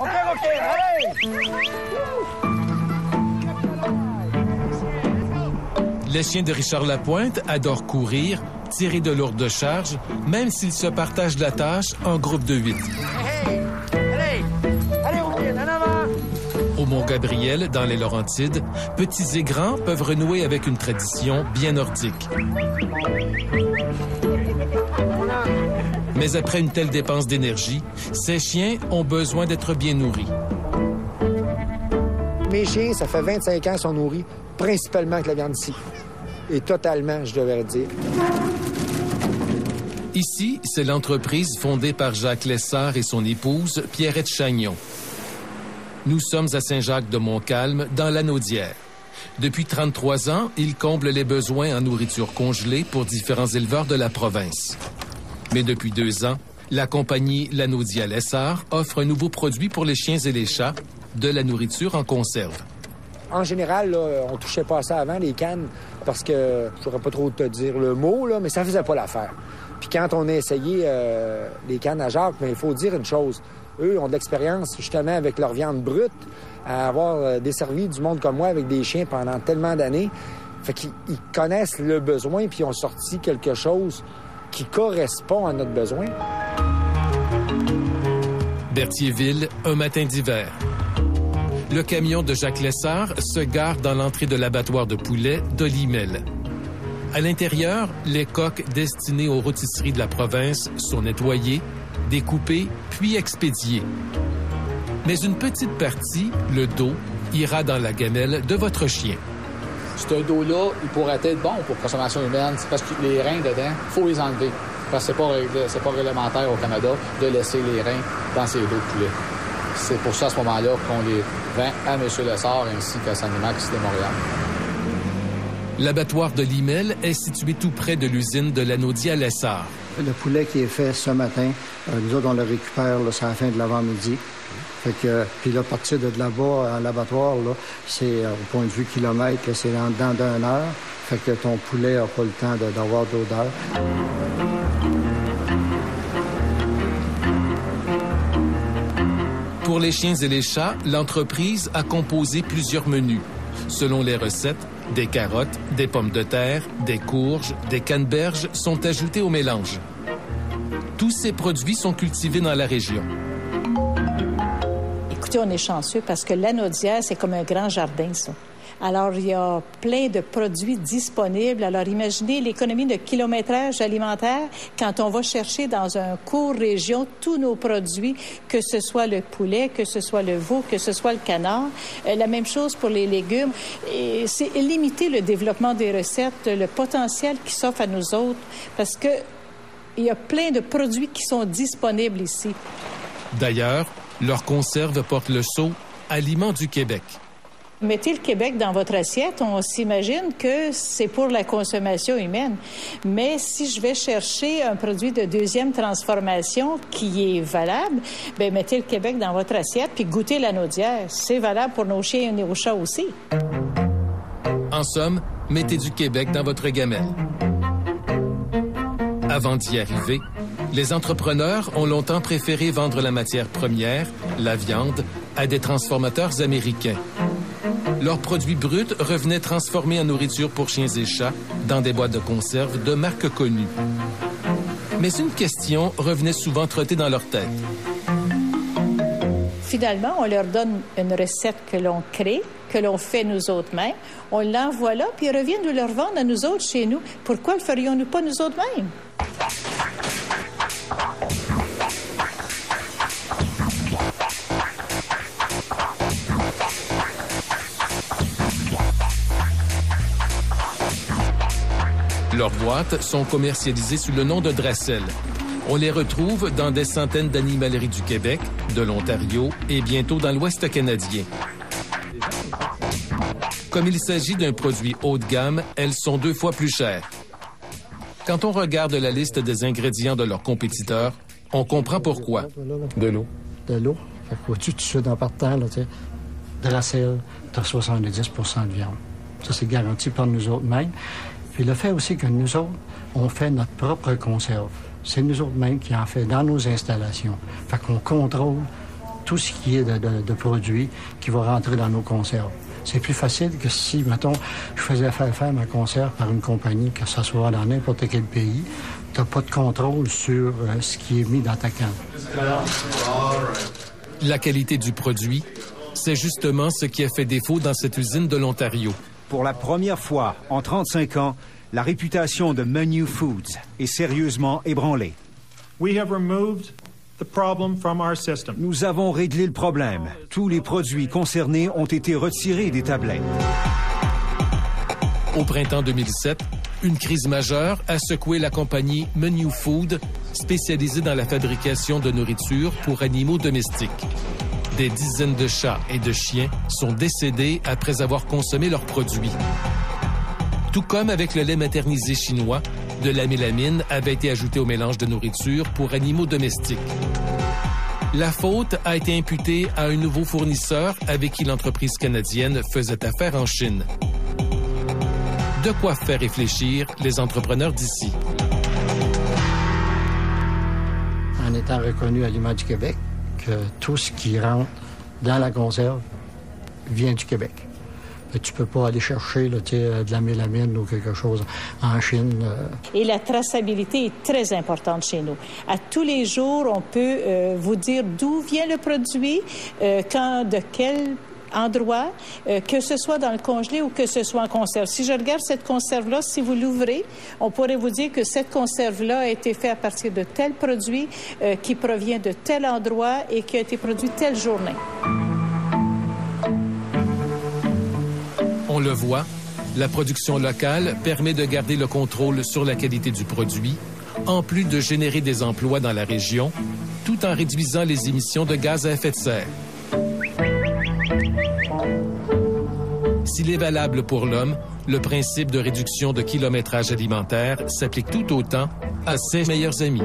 OK, allez! Les chiens de Richard Lapointe adorent courir, tirer de lourdes charges, même s'ils se partagent la tâche en groupe de 8. Hey! Allez, Rouville, en avant! Au Mont-Gabriel, dans les Laurentides, petits et grands peuvent renouer avec une tradition bien nordique. Mais après une telle dépense d'énergie, ces chiens ont besoin d'être bien nourris. Mes chiens, ça fait 25 ans qu'ils sont nourris principalement avec la viande ici. Et totalement, je devrais le dire. Ici, c'est l'entreprise fondée par Jacques Lessard et son épouse, Pierrette Chagnon. Nous sommes à Saint-Jacques-de-Montcalm, dans l'Anaudière. Depuis 33 ans, ils comblent les besoins en nourriture congelée pour différents éleveurs de la province. Mais depuis 2 ans, la compagnie Lanaudière Lessard offre un nouveau produit pour les chiens et les chats, de la nourriture en conserve. En général, là, on touchait pas à ça avant, les cannes, parce que, je saurais pas trop te dire le mot, là, mais ça faisait pas l'affaire. Puis quand on a essayé les cannes à Jacques, mais il faut dire une chose. Eux ont de l'expérience, justement, avec leur viande brute, à avoir desservi du monde comme moi avec des chiens pendant tellement d'années. Fait qu'ils connaissent le besoin, puis ils ont sorti quelque chose qui correspond à notre besoin. Berthierville, un matin d'hiver. Le camion de Jacques Lessard se gare dans l'entrée de l'abattoir de poulet d'Olimel. À l'intérieur, les coques destinées aux rôtisseries de la province sont nettoyées, découpées, puis expédiées. Mais une petite partie, le dos, ira dans la gamelle de votre chien. Ce dos-là, il pourrait être bon pour consommation humaine. C'est parce que les reins dedans, il faut les enlever. Parce que c'est pas réglementaire au Canada de laisser les reins dans ces dos de poulet. C'est pour ça, à ce moment-là, qu'on les vend à M. Lessard ainsi qu'à Sanimax de Montréal. L'abattoir de Limel est situé tout près de l'usine de Lanaudière Lessard. Le poulet qui est fait ce matin, nous autres, on le récupère là, c'est à la fin de l'avant-midi. Fait que, puis là, à partir de là-bas, à l'abattoir, là, c'est au point de vue kilomètre, là, c'est en dedans d'1 heure. Fait que ton poulet n'a pas le temps d'avoir d'odeur. Pour les chiens et les chats, l'entreprise a composé plusieurs menus. Selon les recettes, des carottes, des pommes de terre, des courges, des canneberges sont ajoutés au mélange. Tous ces produits sont cultivés dans la région. Écoutez, on est chanceux parce que l'Anaudière, c'est comme un grand jardin, ça. Alors, il y a plein de produits disponibles. Alors, imaginez l'économie de kilométrage alimentaire quand on va chercher dans un court région tous nos produits, que ce soit le poulet, que ce soit le veau, que ce soit le canard. La même chose pour les légumes. Et c'est limiter le développement des recettes, le potentiel qui s'offre à nous autres, parce que il y a plein de produits qui sont disponibles ici. D'ailleurs, leur conserve porte le sceau « Aliments du Québec ». Mettez le Québec dans votre assiette, on s'imagine que c'est pour la consommation humaine. Mais si je vais chercher un produit de deuxième transformation qui est valable, bien, mettez le Québec dans votre assiette puis goûtez l'Anaudière. C'est valable pour nos chiens et nos chats aussi. En somme, mettez du Québec dans votre gamelle. Avant d'y arriver, les entrepreneurs ont longtemps préféré vendre la matière première, la viande, à des transformateurs américains. Leurs produits bruts revenaient transformés en nourriture pour chiens et chats dans des boîtes de conserve de marques connues. Mais une question revenait souvent trotter dans leur tête. Finalement, on leur donne une recette que l'on crée, que l'on fait nous autres-mêmes. On l'envoie là, puis ils reviennent nous le revendre à nous autres chez nous. Pourquoi le ferions-nous pas nous autres-mêmes? Leurs boîtes sont commercialisées sous le nom de Dracel. On les retrouve dans des centaines d'animaleries du Québec, de l'Ontario et bientôt dans l'Ouest canadien. Comme il s'agit d'un produit haut de gamme, elles sont 2 fois plus chères. Quand on regarde la liste des ingrédients de leurs compétiteurs, on comprend pourquoi. De l'eau. De l'eau. Fait qu'au-dessus de tout ça, en partant, là, tu sais, Dracel, t'as 70 % de viande. Ça, c'est garanti par nous autres mêmes. Puis le fait aussi que nous autres, on fait notre propre conserve. C'est nous autres mêmes qui en fait dans nos installations. Fait qu'on contrôle tout ce qui est de produits qui va rentrer dans nos conserves. C'est plus facile que si, mettons, je faisais faire ma conserve par une compagnie, que ce soit dans n'importe quel pays. Tu n'as pas de contrôle sur ce qui est mis dans ta canne. La qualité du produit, c'est justement ce qui a fait défaut dans cette usine de l'Ontario. Pour la première fois en 35 ans, la réputation de Menu Foods est sérieusement ébranlée. Nous avons réglé le problème. Tous les produits concernés ont été retirés des tablettes. Au printemps 2007, une crise majeure a secoué la compagnie Menu Food, spécialisée dans la fabrication de nourriture pour animaux domestiques. Des dizaines de chats et de chiens sont décédés après avoir consommé leurs produits. Tout comme avec le lait maternisé chinois, de la mélamine avait été ajoutée au mélange de nourriture pour animaux domestiques. La faute a été imputée à un nouveau fournisseur avec qui l'entreprise canadienne faisait affaire en Chine. De quoi faire réfléchir les entrepreneurs d'ici. En étant reconnu à l'image du Québec, que tout ce qui rentre dans la conserve vient du Québec. Tu peux pas aller chercher là, de la mélamine ou quelque chose en Chine. Et la traçabilité est très importante chez nous. À tous les jours, on peut vous dire d'où vient le produit, de quel endroit, que ce soit dans le congelé ou que ce soit en conserve. Si je regarde cette conserve-là, si vous l'ouvrez, on pourrait vous dire que cette conserve-là a été faite à partir de tel produit qui provient de tel endroit et qui a été produit telle journée. On le voit, la production locale permet de garder le contrôle sur la qualité du produit, en plus de générer des emplois dans la région, tout en réduisant les émissions de gaz à effet de serre. S'il est valable pour l'homme, le principe de réduction de kilométrage alimentaire s'applique tout autant à ses meilleurs amis.